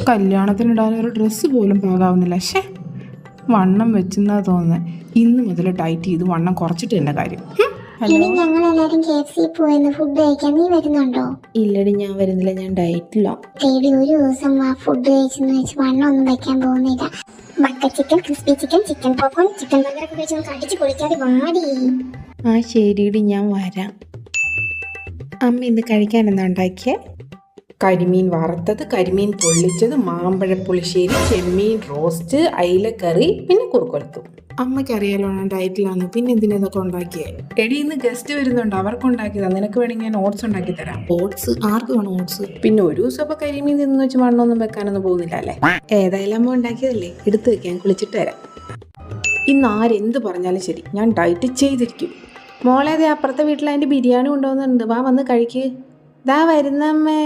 കല്യാണത്തിനിടാൻ ഒരു ഡ്രസ്സ് പോലും പാകാവുന്നില്ല. പക്ഷേ വണ്ണം വെച്ചെന്നാ തോന്നുന്നത്. ഇന്ന് മുതൽ ഡയറ്റ് ചെയ്ത് വണ്ണം കുറച്ചിട്ട് തന്നെ കാര്യം. ഇനി ഞങ്ങൾ എല്ലാരും KFC പോയെന്ന് ഫുഡ് കഴിക്കാൻ. നീ വരുന്നുണ്ടോ? ഇല്ലടി, ഞാൻ വരുന്നില്ല, ഞാൻ ഡയറ്റില്ല. തേടി ഒരു ദിവസം ഫുഡ് കഴിച്ചെന്ന് വെച്ച് വണ്ണം ഒന്നും വെക്കാൻ പോകുന്നില്ല. Bucket chicken, crispy chicken, chicken popcorn, chicken ബർഗറൊക്കെ കഴിച്ച് നമുക്ക് അടിച്ച് പൊളിക്കാതെ വാടി. ആ ശരിയടി, ഞാൻ വരാം. അമ്മ ഇന്ന് കഴിക്കാൻ എന്താ ഉണ്ടാക്കിയേ? കരിമീൻ വറുത്തത്, കരിമീൻ പൊള്ളിച്ചത്, മാമ്പഴ പുളിശ്ശേരി, ചെമ്മീൻ റോസ്റ്റ്, അയിലക്കറി, പിന്നെ കുറുക്കൊലത്തു. അമ്മയ്ക്കറിയാലോ ഞാൻ ഡയറ്റിലാണ്, പിന്നെ എന്തിനാ ഇതൊക്കെ ഉണ്ടാക്കിയേ? എടി ഇന്ന് ഗസ്റ്റ് വരുന്നുണ്ട്, അവർക്ക് ഉണ്ടാക്കിയതാ. നിനക്ക് വേണമെങ്കിൽ ഞാൻ ഓട്സ് ഉണ്ടാക്കി തരാം. ഓട്സ്? ആർക്ക് വേണം ഓട്സ്? പിന്നെ ഒരു ദിവസം അപ്പൊ കരിമീൻ തിന്നു വെച്ച് മണ്ണൊന്നും വെക്കാനൊന്നും പോകുന്നില്ല അല്ലേ? ഏതായാലും അമ്മ ഉണ്ടാക്കിയതല്ലേ, എടുത്തു വെക്കാൻ, കുളിച്ചിട്ട് വരാം. ഇന്ന് ആരെന്ത് പറഞ്ഞാലും ശരി, ഞാൻ ഡയറ്റ് ചെയ്തിരിക്കും. മോളെ, അതെ അപ്പുറത്തെ വീട്ടിൽ അതിൻ്റെ ബിരിയാണി കൊണ്ടുവന്നിട്ടുണ്ട്, വാ വന്ന് കഴിക്ക്. ദാ വരുന്നമ്മേ.